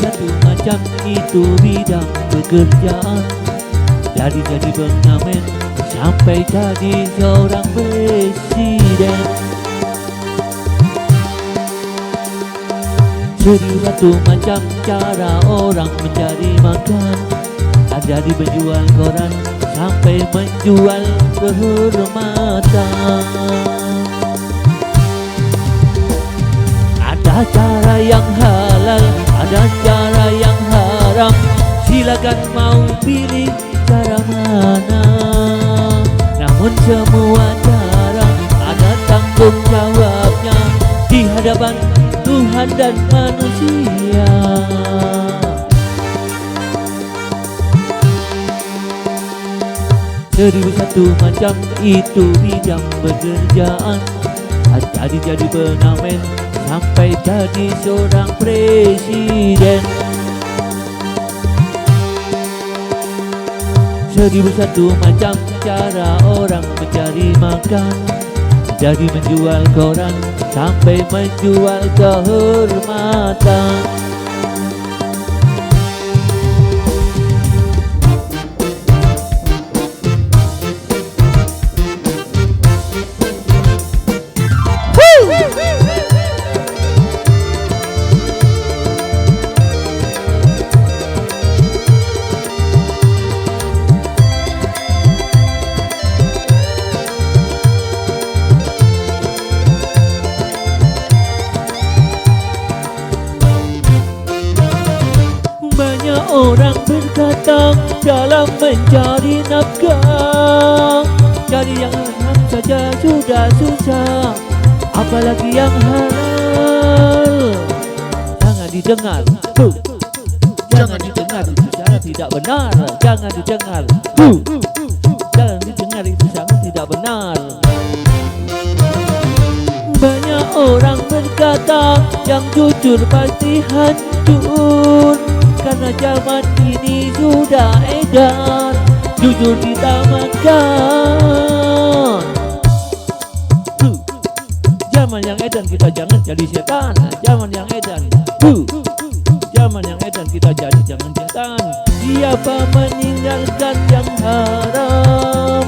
satu macam itu bidang pekerjaan. Dari jadi pengamen sampai jadi seorang presiden. Seribu satu macam cara orang mencari makan. Dari penjual koran sampai menjual kehormatan. Ada cara yang halal, ada cara yang haram. Silakan mau pilih cara mana. Namun semua cara ada tanggung jawabnya di hadapan Tuhan dan manusia. Seribu satu macam itu bidang pekerjaan. Jadi pengamen sampai jadi seorang presiden. Seribu satu macam cara orang mencari makan. Dari menjual koran sampai menjual kehormatan. Orang berkata dalam mencari nafkah, cari yang haram saja sudah susah, apalagi yang halal. Jangan didengar, jangan didengar, itu sangat tidak benar. Jangan didengar, jangan didengar, itu sangat tidak benar. Banyak orang berkata yang jujur pasti hancur. Karena zaman ini sudah edar, jujur ditamakan. Zaman yang edan kita jangan jadi setan. Zaman yang edan, zaman yang edan kita jangan setan. Siapa meninggalkan yang haram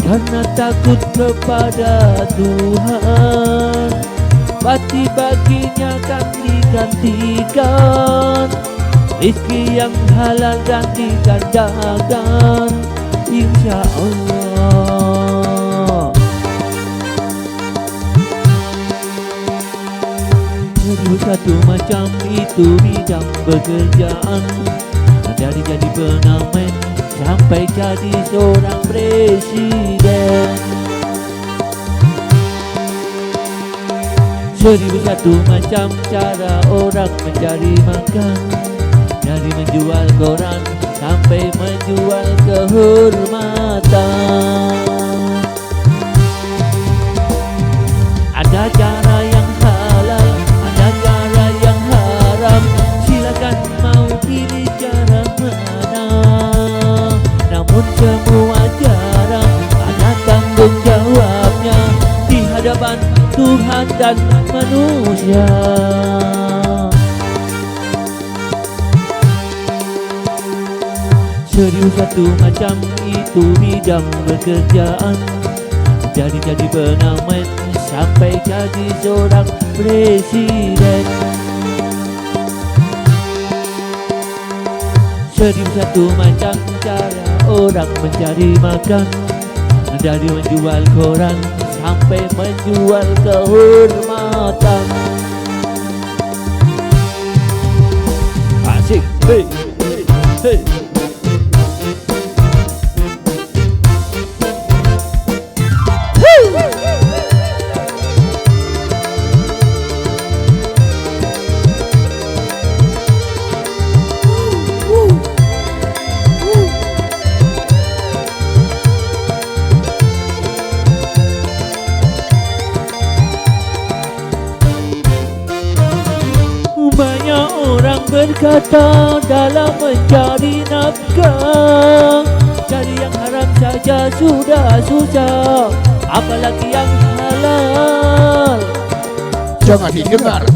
karena takut kepada Tuhan, pasti baginya akan digantikan. Rizki yang halal dan digandakan, insya Allah. Seribu satu macam itu bidang pekerjaan. Dari jadi pengamen sampai jadi seorang presiden. Seribu satu macam cara orang mencari makan. Dari menjual koran sampai menjual kehormatan. Ada cara yang halal, ada cara yang haram. Silakan mau pilih cara mana. Namun semua cara ada tanggung jawabnya di hadapan Tuhan dan manusia. Seribu satu macam itu bidang pekerjaan. Jadi pengamen sampai jadi seorang presiden. Seribu satu macam cara orang mencari makan. Dari menjual koran sampai menjual kehormatan. Asik, hey, hey. Banyak orang berkata dalam mencari nafkah, cari yang haram saja sudah susah, apalagi yang halal. Jangan didengar,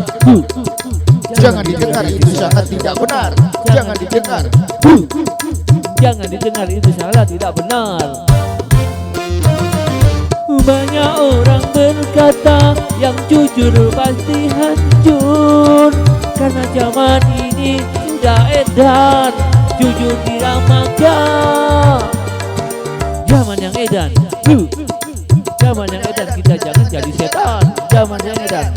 Jangan didengar, itu sangat tidak benar. Jangan didengar. Jangan didengar, itu sangat tidak benar. Banyak orang berkata yang jujur pasti hancur, karena zaman ini sudah edan jujur diramakan. Zaman yang edan, zaman yang edan, kita jangan jadi setan. Zaman yang edan,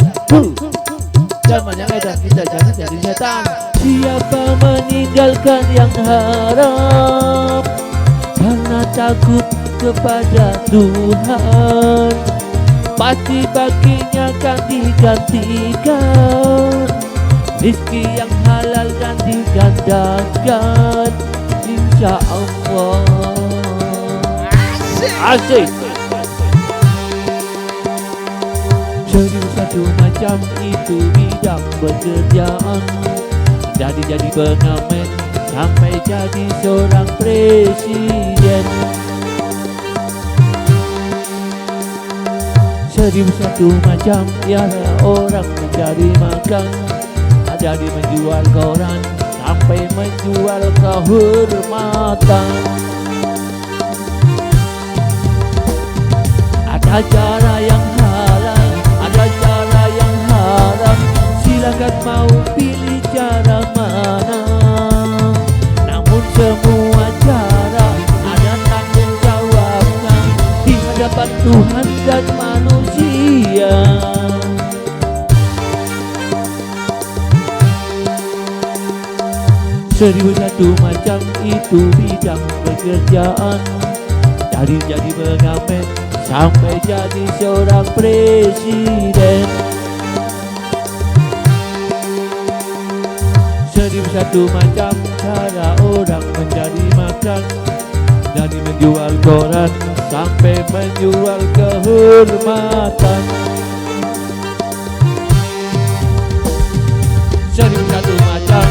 zaman yang edan, kita jangan jadi setan. Siapa meninggalkan yang haram karena takut kepada Tuhan, pasti baginya akan digantikan rizki yang halal dan digandakan, insya Allah. Asik. Serius satu macam itu bidang pekerjaan, jadi pengamen sampai jadi seorang presiden. Serius satu macam ialah orang mencari makan, jadi menjual koran sampai menjual kehormatan. Ada cara yang halal, ada cara yang haram, silakan mau pilih cara mana. Namun semua cara ada tanggung jawabnya di hadapan Tuhan dan manusia. Seribu satu macam itu bidang pekerjaan, dari jadi pengamen sampai jadi seorang presiden. Seribu satu macam cara orang mencari makan, dari menjual koran sampai menjual kehormatan. Seribu satu macam